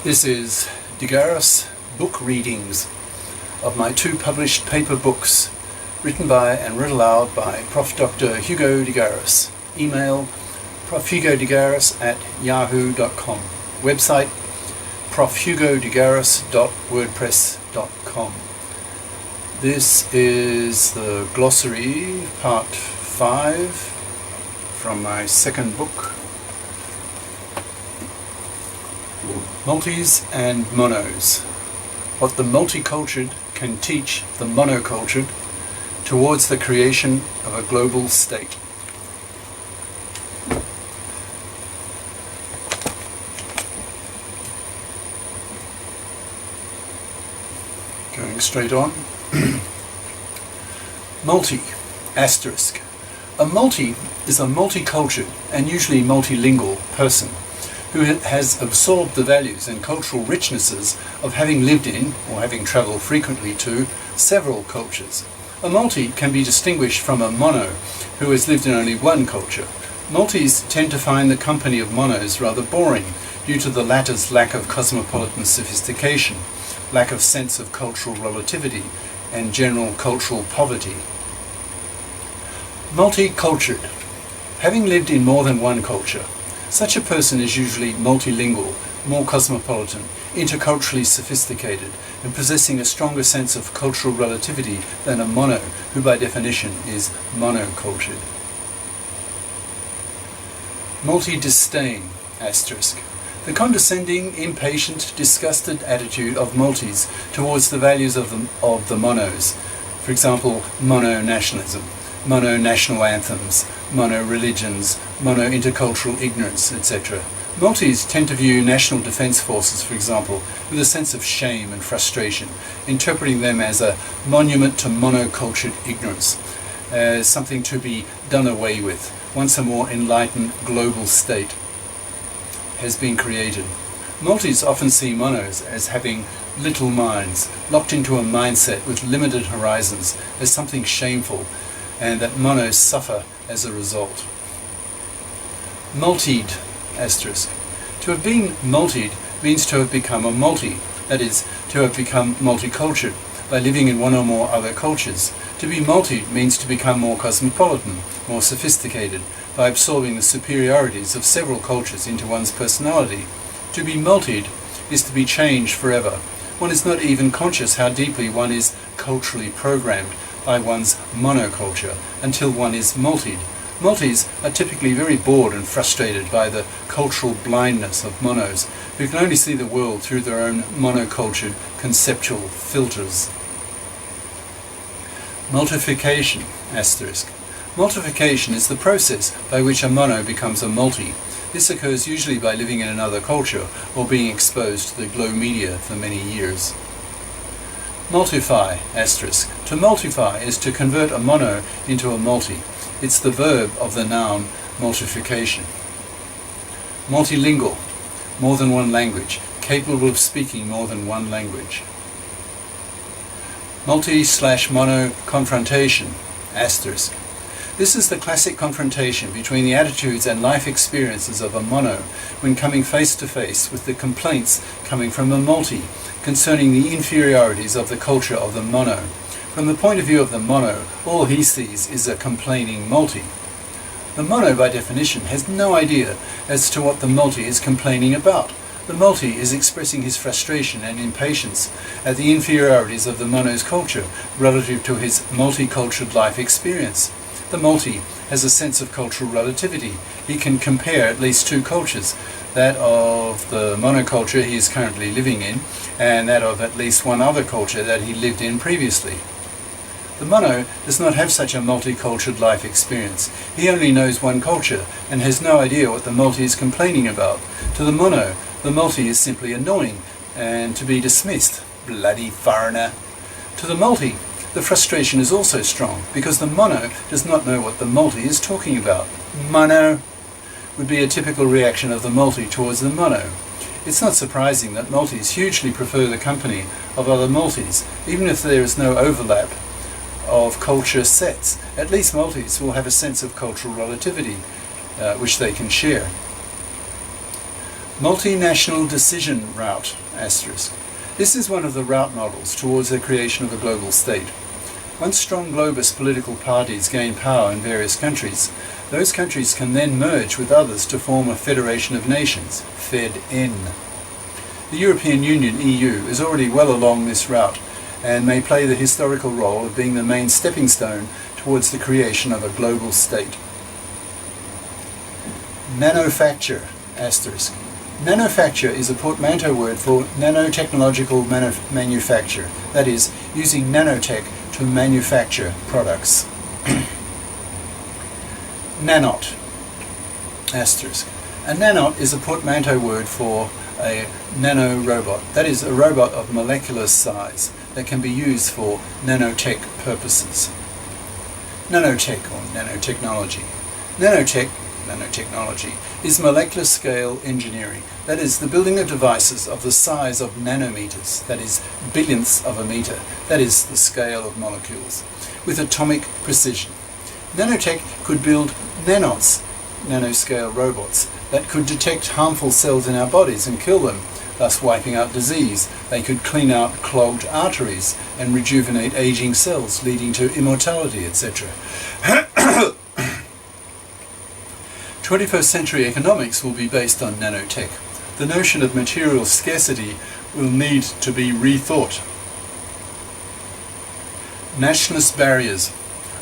This is Garis book readings of my 2 published paper books, written by and read aloud by Prof. Dr. Hugo Garis. Email profhugodegaris@yahoo.com. Website profhugodegaris.wordpress.com. This is the Glossary, part 5 from my second book, Multis and Monos. What the multicultured can teach the monocultured towards the creation of a global state. Going straight on. Multi, asterisk. A multi is a multicultured and usually multilingual person who has absorbed the values and cultural richnesses of having lived in, or having travelled frequently to, several cultures. A multi can be distinguished from a mono who has lived in only one culture. Multis tend to find the company of monos rather boring due to the latter's lack of cosmopolitan sophistication, lack of sense of cultural relativity, and general cultural poverty. Multicultured. Having lived in more than one culture, such a person is usually multilingual, more cosmopolitan, interculturally sophisticated, and possessing a stronger sense of cultural relativity than a mono, who by definition is monocultured. Multi-disdain, asterisk. The condescending, impatient, disgusted attitude of multis towards the values of the monos. For example, mono-nationalism, mono-national anthems, mono-religions, mono-intercultural ignorance, etc. Multis tend to view national defence forces, for example, with a sense of shame and frustration, interpreting them as a monument to monocultured ignorance, as something to be done away with, once a more enlightened global state has been created. Multis often see monos as having little minds, locked into a mindset with limited horizons, as something shameful, and that monos suffer as a result. Multied, asterisk. To have been multied means to have become a multi, that is, to have become multicultured, by living in one or more other cultures. To be multied means to become more cosmopolitan, more sophisticated, by absorbing the superiorities of several cultures into one's personality. To be multied is to be changed forever. One is not even conscious how deeply one is culturally programmed by one's monoculture until one is multied. Multis are typically very bored and frustrated by the cultural blindness of monos, who can only see the world through their own monocultured conceptual filters. Multification, asterisk. Multification is the process by which a mono becomes a multi. This occurs usually by living in another culture or being exposed to the glow media for many years. Multify, asterisk. To multify is to convert a mono into a multi. It's the verb of the noun multification. Multilingual, more than one language, capable of speaking more than one language. Multi/mono confrontation, asterisk. This is the classic confrontation between the attitudes and life experiences of a mono when coming face to face with the complaints coming from a multi concerning the inferiorities of the culture of the mono. From the point of view of the mono, all he sees is a complaining multi. The mono, by definition, has no idea as to what the multi is complaining about. The multi is expressing his frustration and impatience at the inferiorities of the mono's culture relative to his multicultured life experience. The multi has a sense of cultural relativity. He can compare at least 2 cultures, that of the monoculture he is currently living in, and that of at least one other culture that he lived in previously. The mono does not have such a multicultured life experience. He only knows one culture and has no idea what the multi is complaining about. To the mono, the multi is simply annoying and to be dismissed. Bloody foreigner. To the multi, the frustration is also strong because the mono does not know what the multi is talking about. Mono would be a typical reaction of the multi towards the mono. It's not surprising that multis hugely prefer the company of other multis, even if there is no overlap of culture sets. At least multis will have a sense of cultural relativity, which they can share. Multinational decision route, asterisk. This is one of the route models towards the creation of a global state. Once strong globus political parties gain power in various countries, those countries can then merge with others to form a federation of nations, Fed-N. The European Union, EU, is already well along this route and may play the historical role of being the main stepping stone towards the creation of a global state. Manufacture, asterisk. Manufacture is a portmanteau word for nanotechnological manufacture, that is, using nanotech to manufacture products. Nanot, asterisk. A nanot is a portmanteau word for a nanorobot, that is, a robot of molecular size that can be used for nanotech purposes. Nanotech or nanotechnology. Nanotechnology is molecular scale engineering, that is, the building of devices of the size of nanometers, that is, billionths of a meter, that is, the scale of molecules, with atomic precision. Nanotech could build nanots, nanoscale robots, that could detect harmful cells in our bodies and kill them, thus wiping out disease. They could clean out clogged arteries and rejuvenate aging cells, leading to immortality, etc. 21st century economics will be based on nanotech. The notion of material scarcity will need to be rethought. Nationalist barriers.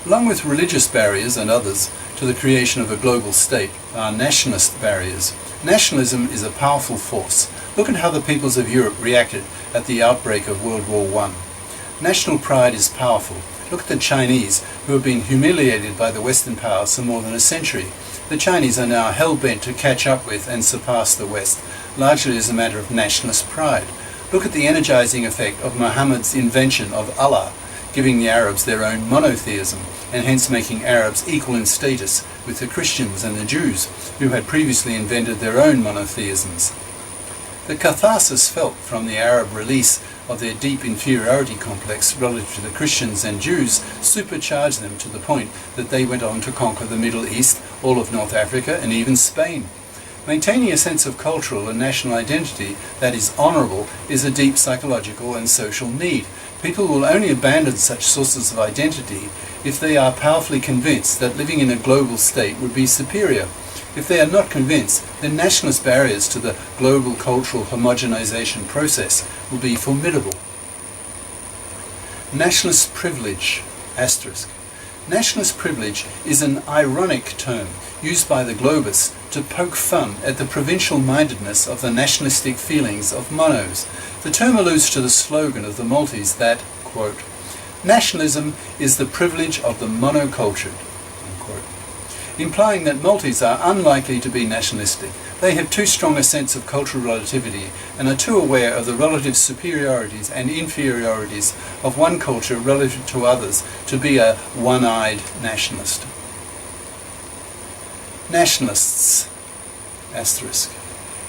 Along with religious barriers and others to the creation of a global state are nationalist barriers. Nationalism is a powerful force. Look at how the peoples of Europe reacted at the outbreak of World War I. National pride is powerful. Look at the Chinese, who have been humiliated by the Western powers for more than a century. The Chinese are now hell-bent to catch up with and surpass the West, largely as a matter of nationalist pride. Look at the energizing effect of Muhammad's invention of Allah, giving the Arabs their own monotheism, and hence making Arabs equal in status with the Christians and the Jews, who had previously invented their own monotheisms. The catharsis felt from the Arab release of their deep inferiority complex relative to the Christians and Jews supercharged them to the point that they went on to conquer the Middle East, all of North Africa, and even Spain. Maintaining a sense of cultural and national identity that is honourable is a deep psychological and social need. People will only abandon such sources of identity if they are powerfully convinced that living in a global state would be superior. If they are not convinced, then nationalist barriers to the global cultural homogenization process will be formidable. Nationalist privilege, asterisk. Nationalist privilege is an ironic term used by the globalists to poke fun at the provincial-mindedness of the nationalistic feelings of monos. The term alludes to the slogan of the Maltese that, quote, nationalism is the privilege of the monocultured, unquote, implying that Maltese are unlikely to be nationalistic. They have too strong a sense of cultural relativity and are too aware of the relative superiorities and inferiorities of one culture relative to others to be a one-eyed nationalist. Nationalists, asterisk.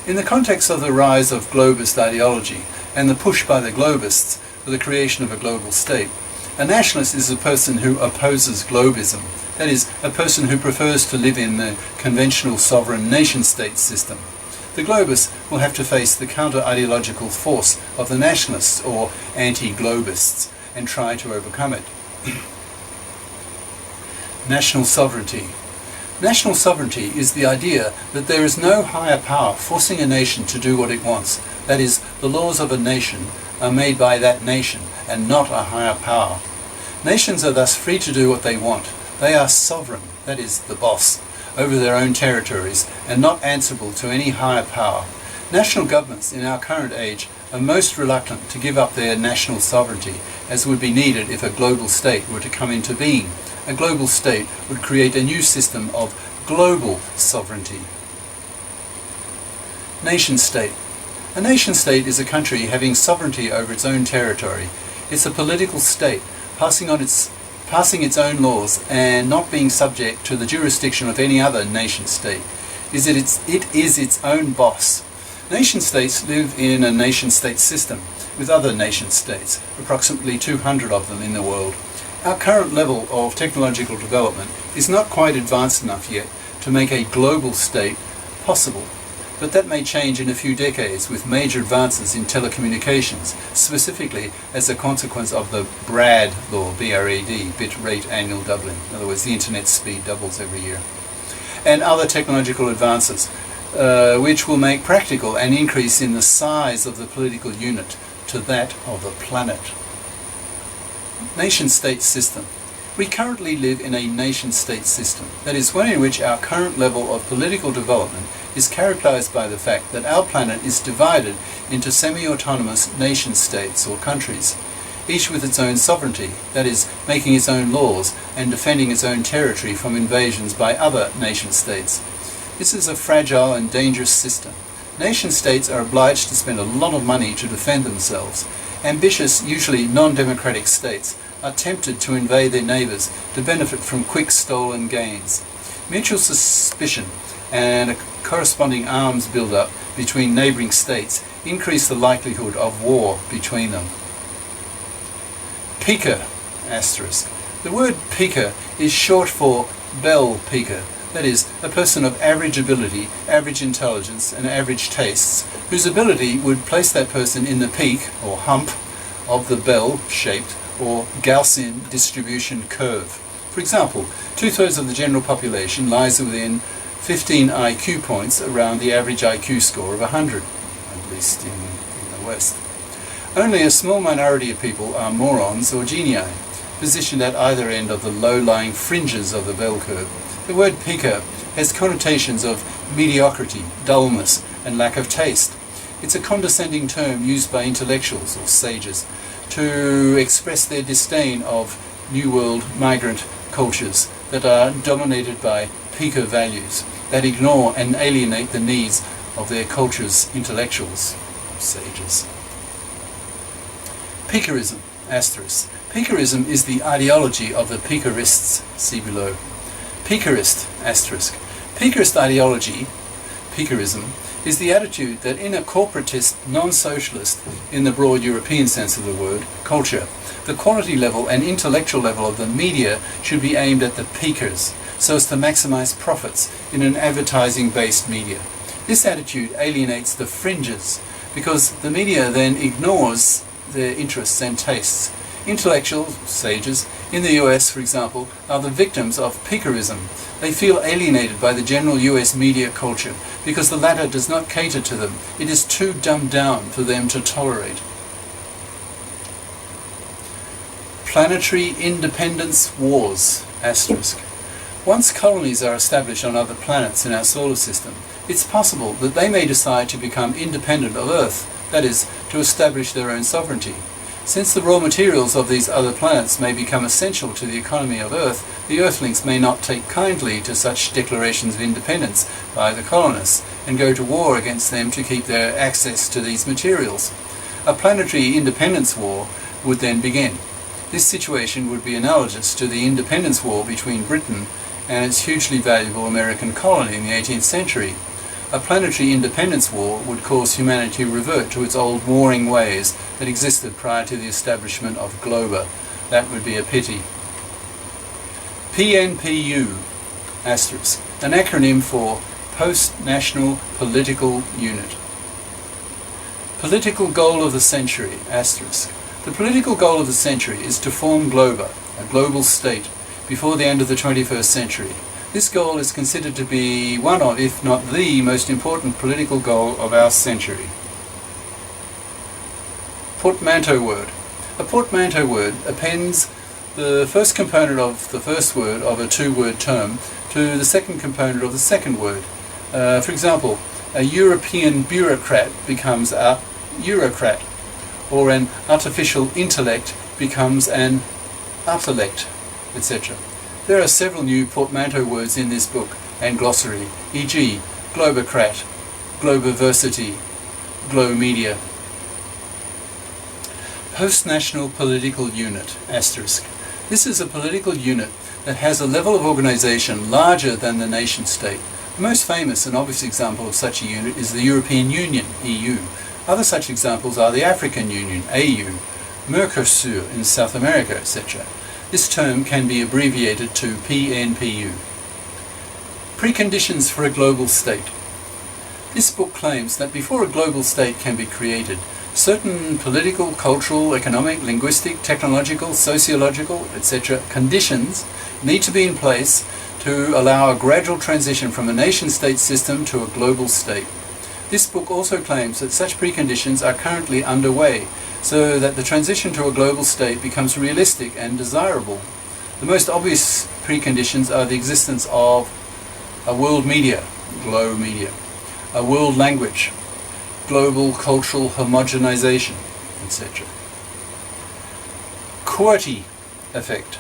In the context of the rise of globist ideology and the push by the globists for the creation of a global state, a nationalist is a person who opposes globism, that is, a person who prefers to live in the conventional sovereign nation-state system. The globists will have to face the counter-ideological force of the nationalists or anti-globists and try to overcome it. National sovereignty. National sovereignty is the idea that there is no higher power forcing a nation to do what it wants. That is, the laws of a nation are made by that nation and not a higher power. Nations are thus free to do what they want. They are sovereign, that is, the boss, over their own territories and not answerable to any higher power. National governments in our current age are most reluctant to give up their national sovereignty, as would be needed if a global state were to come into being. A global state would create a new system of global sovereignty. Nation-state. A nation-state is a country having sovereignty over its own territory. It's a political state, passing its own laws and not being subject to the jurisdiction of any other nation-state. It is its own boss. Nation-states live in a nation-state system with other nation-states, approximately 200 of them in the world. Our current level of technological development is not quite advanced enough yet to make a global state possible. but that may change in a few decades with major advances in telecommunications, specifically as a consequence of the BRAD law, B-R-A-D, bit rate annual doubling. In other words, the internet speed doubles every year. And other technological advances, which will make practical an increase in the size of the political unit to that of the planet. Nation-state system. We currently live in a nation-state system, that is, one in which our current level of political development is characterized by the fact that our planet is divided into semi-autonomous nation-states or countries, each with its own sovereignty, that is, making its own laws and defending its own territory from invasions by other nation-states. This is a fragile and dangerous system. Nation-states are obliged to spend a lot of money to defend themselves. Ambitious, usually non-democratic states are tempted to invade their neighbours to benefit from quick stolen gains. Mutual suspicion and a corresponding arms build-up between neighbouring states increase the likelihood of war between them. Peaker, asterisk. The word peaker is short for bell peaker, that is, a person of average ability, average intelligence and average tastes, whose ability would place that person in the peak, or hump, of the bell-shaped or Gaussian distribution curve. For example, 2/3 of the general population lies within 15 IQ points around the average IQ score of 100, at least in the West. Only a small minority of people are morons or genii, positioned at either end of the low-lying fringes of the bell curve. The word peaker has connotations of mediocrity, dullness, and lack of taste. It's a condescending term used by intellectuals or sages to express their disdain of New World migrant cultures that are dominated by peaker values that ignore and alienate the needs of their culture's intellectuals, sages. Peakerism, asterisk. Peakerism is the ideology of the Peakerists, see below. Peakerist, asterisk. Peakerist ideology, Peakerism, is the attitude that in a corporatist, non-socialist, in the broad European sense of the word, culture, the quality level and intellectual level of the media should be aimed at the peakers, so as to maximize profits in an advertising-based media. This attitude alienates the fringes, because the media then ignores their interests and tastes. Intellectuals, sages, in the US, for example, are the victims of peakerism. They feel alienated by the general US media culture because the latter does not cater to them. It is too dumbed down for them to tolerate. Planetary independence wars, asterisk. Once colonies are established on other planets in our solar system, it's possible that they may decide to become independent of Earth, that is, to establish their own sovereignty. Since the raw materials of these other planets may become essential to the economy of Earth, the Earthlings may not take kindly to such declarations of independence by the colonists and go to war against them to keep their access to these materials. A planetary independence war would then begin. This situation would be analogous to the independence war between Britain and its hugely valuable American colony in the 18th century. A planetary independence war would cause humanity to revert to its old warring ways that existed prior to the establishment of Globa. That would be a pity. PNPU, asterisk, an acronym for Post-National Political Unit. Political goal of the century, asterisk. The political goal of the century is to form Globa, a global state, before the end of the 21st century. This goal is considered to be one of, if not the most important political goal of our century. Portmanteau word. A portmanteau word appends the first component of the first word of a two-word term to the second component of the second word. For example, a European bureaucrat becomes a Eurocrat, or an artificial intellect becomes an artellect, etc. There are several new portmanteau words in this book and glossary, e.g. globocrat, globiversity, glomedia. Post-national political unit, asterisk. This is a political unit that has a level of organization larger than the nation-state. The most famous and obvious example of such a unit is the European Union, EU. Other such examples are the African Union, AU, Mercosur in South America, etc. This term can be abbreviated to PNPU. Preconditions for a global state. This book claims that before a global state can be created, certain political, cultural, economic, linguistic, technological, sociological, etc. conditions need to be in place to allow a gradual transition from a nation-state system to a global state. This book also claims that such preconditions are currently underway, so that the transition to a global state becomes realistic and desirable. The most obvious preconditions are the existence of a world media, glow media, a world language, global cultural homogenization, etc. QWERTY effect.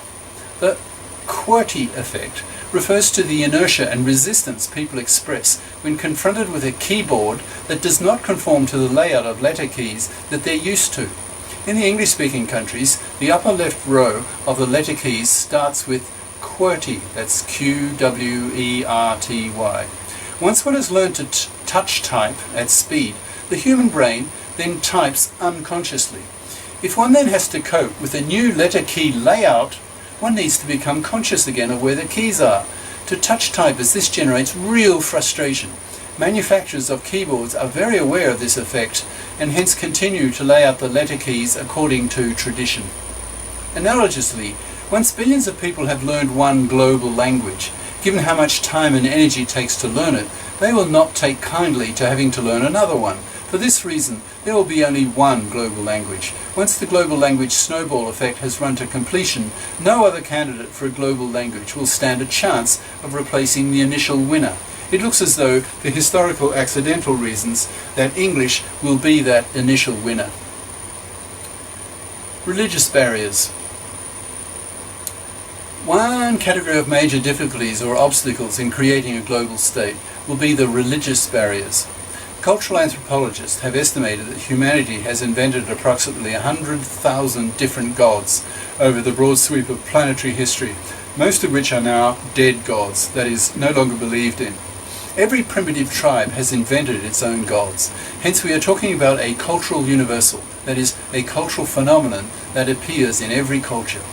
The QWERTY effect refers to the inertia and resistance people express when confronted with a keyboard that does not conform to the layout of letter keys that they're used to. In the English-speaking countries, the upper left row of the letter keys starts with QWERTY, that's Q-W-E-R-T-Y. Once one has learned to touch type at speed, the human brain then types unconsciously. If one then has to cope with a new letter key layout, one needs to become conscious again of where the keys are. To touch typers, this generates real frustration. Manufacturers of keyboards are very aware of this effect and hence continue to lay out the letter keys according to tradition. Analogously, once billions of people have learned one global language, given how much time and energy it takes to learn it, they will not take kindly to having to learn another one. For this reason, there will be only one global language. Once the global language snowball effect has run to completion, no other candidate for a global language will stand a chance of replacing the initial winner. It looks as though, for historical accidental reasons, that English will be that initial winner. Religious barriers. One category of major difficulties or obstacles in creating a global state will be the religious barriers. Cultural anthropologists have estimated that humanity has invented approximately 100,000 different gods over the broad sweep of planetary history, most of which are now dead gods, that is, no longer believed in. Every primitive tribe has invented its own gods. Hence we are talking about a cultural universal, that is, a cultural phenomenon that appears in every culture.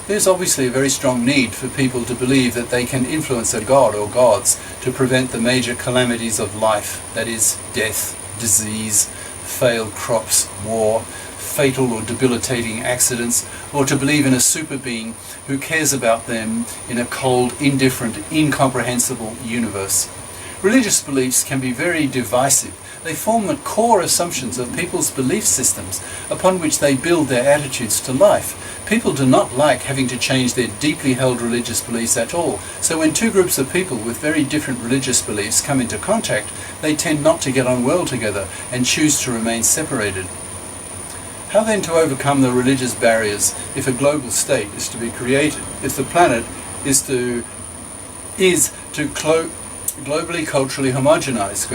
There's obviously a very strong need for people to believe that they can influence a god or gods to prevent the major calamities of life, that is, death, disease, failed crops, war, fatal or debilitating accidents, or to believe in a super being who cares about them in a cold, indifferent, incomprehensible universe. Religious beliefs can be very divisive. They form the core assumptions of people's belief systems upon which they build their attitudes to life. People do not like having to change their deeply held religious beliefs at all, so when two groups of people with very different religious beliefs come into contact, they tend not to get on well together and choose to remain separated. How then to overcome the religious barriers if a global state is to be created, if the planet is to globally culturally homogenize?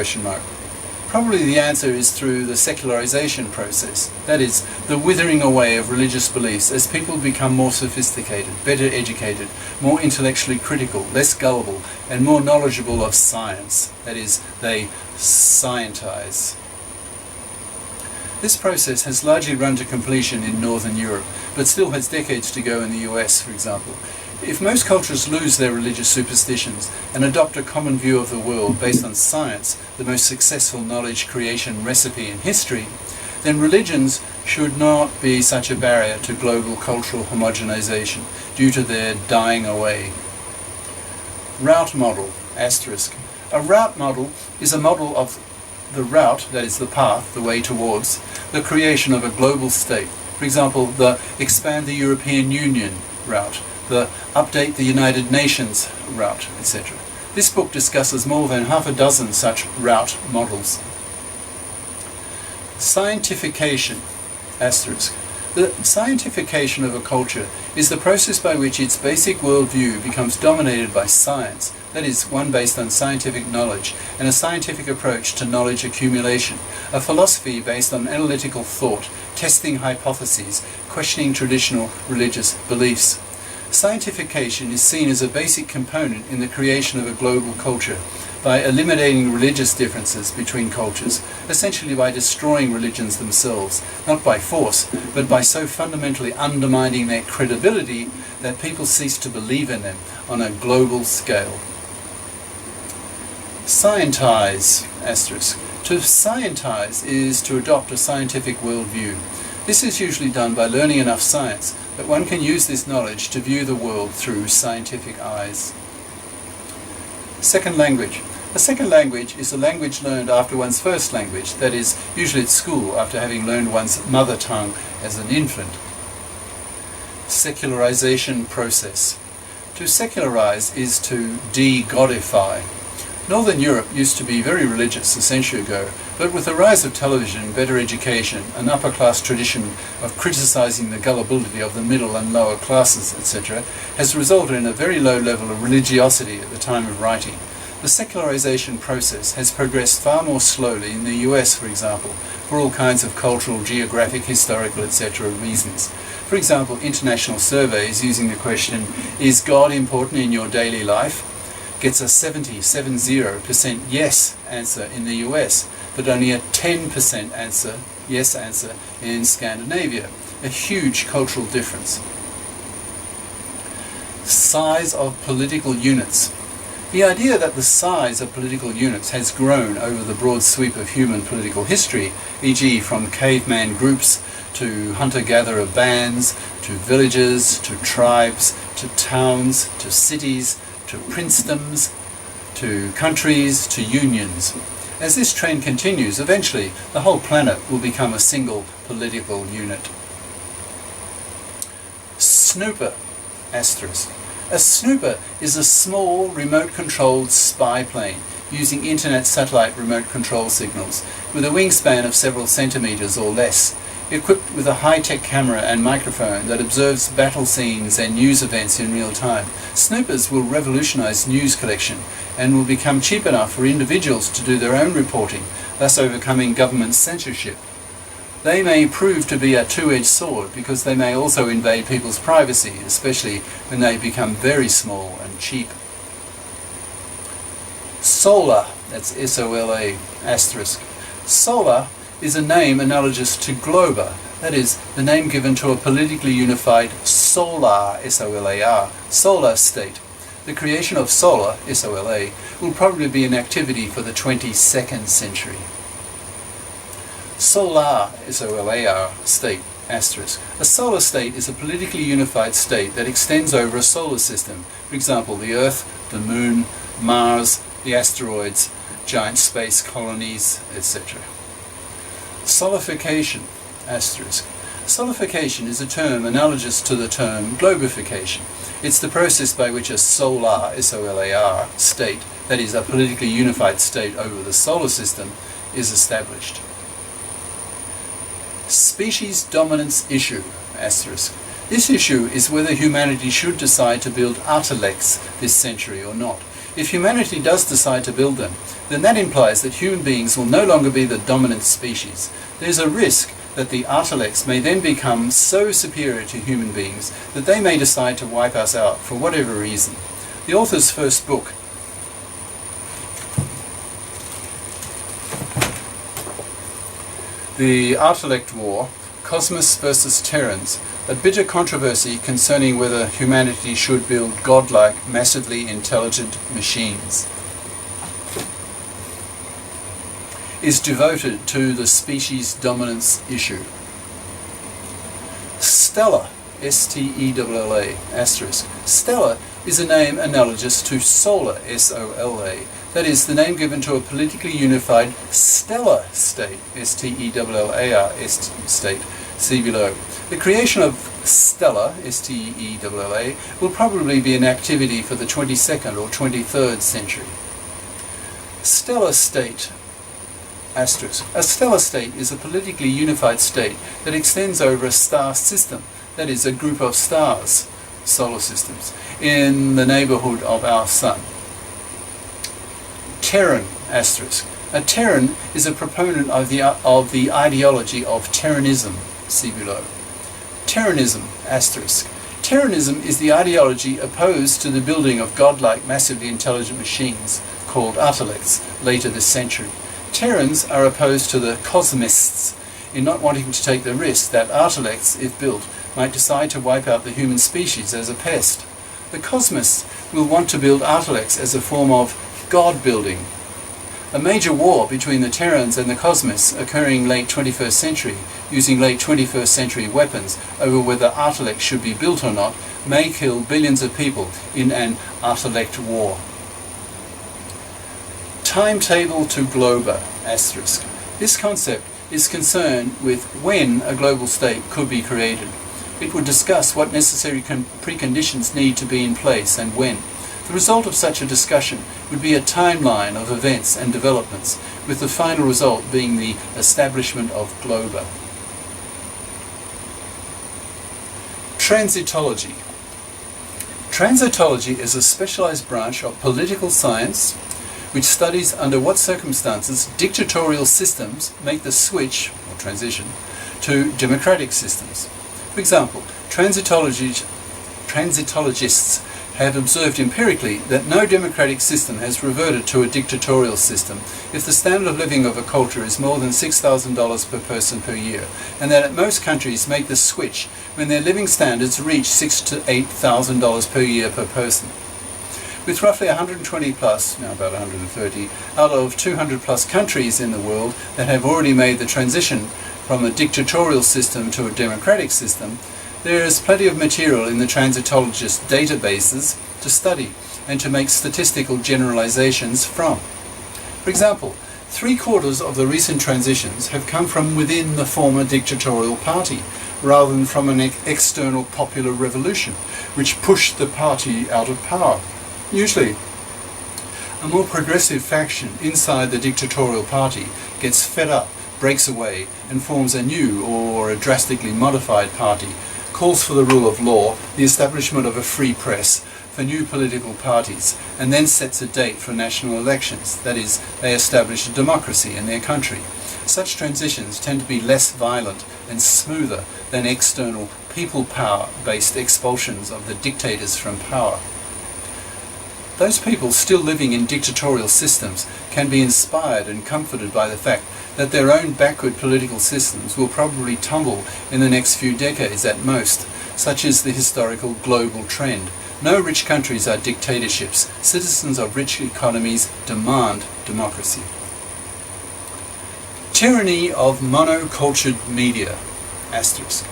Probably the answer is through the secularization process, that is, the withering away of religious beliefs as people become more sophisticated, better educated, more intellectually critical, less gullible, and more knowledgeable of science, that is, they scientize. This process has largely run to completion in Northern Europe, but still has decades to go in the US, for example. If most cultures lose their religious superstitions and adopt a common view of the world based on science, the most successful knowledge creation recipe in history, then religions should not be such a barrier to global cultural homogenization due to their dying away. Route model, asterisk. A route model is a model of the route, that is the path, the way towards, the creation of a global state. For example, the expand the European Union route, the update the United Nations route, etc. This book discusses more than half a dozen such route models. Scientification, asterisk. The scientification of a culture is the process by which its basic worldview becomes dominated by science, that is, one based on scientific knowledge and a scientific approach to knowledge accumulation, a philosophy based on analytical thought, testing hypotheses, questioning traditional religious beliefs. Scientification is seen as a basic component in the creation of a global culture by eliminating religious differences between cultures, essentially by destroying religions themselves, not by force, but by so fundamentally undermining their credibility that people cease to believe in them on a global scale. Scientize, asterisk. To scientize is to adopt a scientific worldview. This is usually done by learning enough science that one can use this knowledge to view the world through scientific eyes. Second language. A second language is a language learned after one's first language, that is, usually at school after having learned one's mother tongue as an infant. Secularization process. To secularize is to de-godify. Northern Europe used to be very religious a century ago, but with the rise of television, better education, an upper-class tradition of criticizing the gullibility of the middle and lower classes, etc., has resulted in a very low level of religiosity at the time of writing. The secularization process has progressed far more slowly in the US, for example, for all kinds of cultural, geographic, historical, etc. reasons. For example, international surveys using the question, "Is God important in your daily life?" gets a 70% yes answer in the US, but only a 10% yes answer in Scandinavia. A huge cultural difference. Size of political units. The idea that the size of political units has grown over the broad sweep of human political history, e.g. from caveman groups to hunter-gatherer bands, to villages, to tribes, to towns, to cities, to princedoms, to countries, to unions. As this trend continues, eventually the whole planet will become a single political unit. Snooper, asterisk. A snooper is a small remote-controlled spy plane using internet satellite remote control signals with a wingspan of several centimeters or less, equipped with a high-tech camera and microphone that observes battle scenes and news events in real time. Snoopers will revolutionize news collection and will become cheap enough for individuals to do their own reporting, thus overcoming government censorship. They may prove to be a two-edged sword because they may also invade people's privacy, especially when they become very small and cheap. Solar, that's S-O-L-A, asterisk. Solar is a name analogous to globa, that is, the name given to a politically unified solar, S-O-L-A-R, solar state. The creation of solar, S-O-L-A, will probably be an activity for the 22nd century. Solar, S-O-L-A-R, state, asterisk. A solar state is a politically unified state that extends over a solar system, for example, the Earth, the Moon, Mars, the asteroids, giant space colonies, etc. Solidification, asterisk. Solidification is a term analogous to the term globification. It's the process by which a solar, S-O-L-A-R, state, that is, a politically unified state over the solar system, is established. Species dominance issue, asterisk. This issue is whether humanity should decide to build artilects this century or not. If humanity does decide to build them, then that implies that human beings will no longer be the dominant species. There's a risk that the artilects may then become so superior to human beings that they may decide to wipe us out for whatever reason. The author's first book, The Artilect War, Cosmos versus Terrans, a bitter controversy concerning whether humanity should build godlike, massively intelligent machines, is devoted to the species dominance issue. Stellar, S-T-E-L-L-A, asterisk. Stellar is a name analogous to solar, S-O-L-A. That is, the name given to a politically unified stellar state, S-T-E-L-L-A-R, state, see below. The creation of stellar, S-T-E-L-L-A, will probably be an activity for the 22nd or 23rd century. Stellar state, asterisk. A stellar state is a politically unified state that extends over a star system, that is, a group of stars, solar systems, in the neighborhood of our sun. Terran, asterisk. A Terran is a proponent of the ideology of Terranism, see below. Terranism, asterisk. Terranism is the ideology opposed to the building of godlike, massively intelligent machines called artilects later this century. Terrans are opposed to the cosmists in not wanting to take the risk that artilects, if built, might decide to wipe out the human species as a pest. The cosmists will want to build artilects as a form of God building, A major war between the Terrans and the Cosmos occurring late 21st century, using late 21st century weapons over whether Artilect should be built or not, may kill billions of people in an Artilect war. Timetable to Globa, asterisk. This concept is concerned with when a global state could be created. It would discuss what necessary preconditions need to be in place and when. The result of such a discussion would be a timeline of events and developments, with the final result being the establishment of Globa. Transitology. Transitology is a specialized branch of political science which studies under what circumstances dictatorial systems make the switch, or transition, to democratic systems. For example, transitologists have observed empirically that no democratic system has reverted to a dictatorial system if the standard of living of a culture is more than $6,000 per person per year, and that most countries make the switch when their living standards reach $6,000 to $8,000 per year per person. With roughly 120 plus, now about 130, out of 200 plus countries in the world that have already made the transition from a dictatorial system to a democratic system, there is plenty of material in the transitologist databases to study and to make statistical generalizations from. For example, 3/4 of the recent transitions have come from within the former dictatorial party, rather than from an external popular revolution, which pushed the party out of power. Usually, a more progressive faction inside the dictatorial party gets fed up, breaks away, and forms a new or a drastically modified party, calls for the rule of law, the establishment of a free press, for new political parties, and then sets a date for national elections. That is, they establish a democracy in their country. Such transitions tend to be less violent and smoother than external people power-based expulsions of the dictators from power. Those people still living in dictatorial systems can be inspired and comforted by the fact that their own backward political systems will probably tumble in the next few decades at most. Such is the historical global trend. No rich countries are dictatorships. Citizens of rich economies demand democracy. Tyranny of monocultured media, asterisk.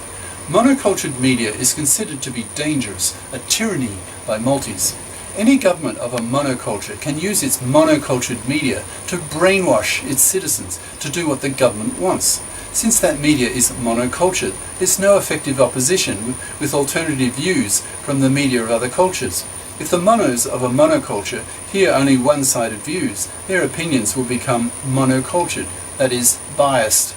Monocultured media is considered to be dangerous, a tyranny by multis. Any government of a monoculture can use its monocultured media to brainwash its citizens to do what the government wants. Since that media is monocultured, there's no effective opposition with alternative views from the media of other cultures. If the monos of a monoculture hear only one-sided views, their opinions will become monocultured, that is, biased.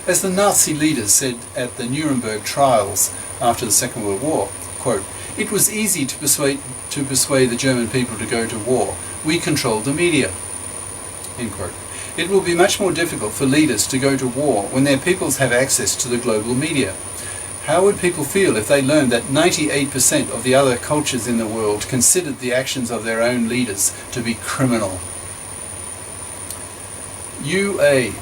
As the Nazi leaders said at the Nuremberg trials after the Second World War, quote, "It was easy to persuade the German people to go to war. We controlled the media." End quote. It will be much more difficult for leaders to go to war when their peoples have access to the global media. How would people feel if they learned that 98% of the other cultures in the world considered the actions of their own leaders to be criminal? UA,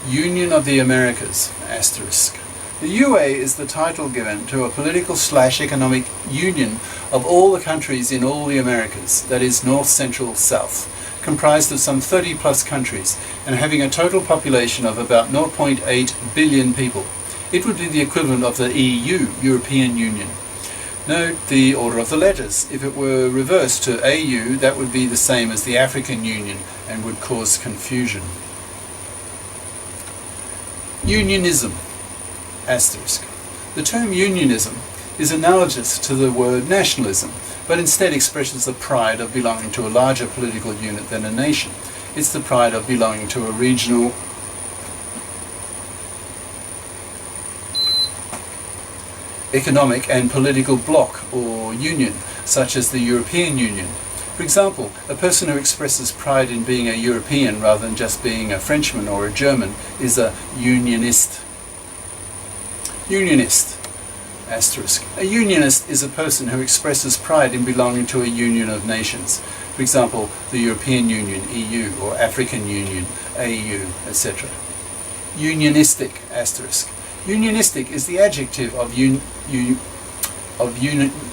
Union of the Americas, asterisk. The UA is the title given to a political/economic union of all the countries in all the Americas, that is North, Central, South, comprised of some 30 plus countries and having a total population of about 0.8 billion people. It would be the equivalent of the EU, European Union. Note the order of the letters. If it were reversed to AU, that would be the same as the African Union and would cause confusion. Unionism, asterisk. The term unionism is analogous to the word nationalism, but instead expresses the pride of belonging to a larger political unit than a nation. It's the pride of belonging to a regional economic and political bloc or union, such as the European Union. For example, a person who expresses pride in being a European rather than just being a Frenchman or a German is a unionist. Unionist, asterisk. A unionist is a person who expresses pride in belonging to a union of nations. For example, the European Union, EU, or African Union, AU, etc. Unionistic, asterisk. Unionistic is the adjective of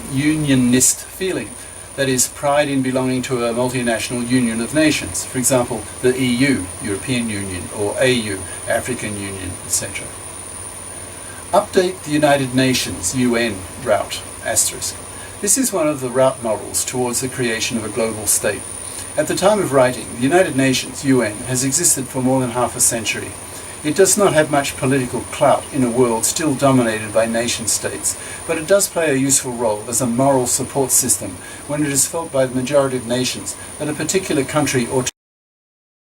unionist feeling. that is, pride in belonging to a multinational union of nations, for example, the EU, European Union, or AU, African Union, etc. Update the United Nations, UN, route, asterisk. This is one of the route models towards the creation of a global state. At the time of writing, the United Nations, UN, has existed for more than half a century. It does not have much political clout in a world still dominated by nation-states, but it does play a useful role as a moral support system when it is felt by the majority of nations that a particular country or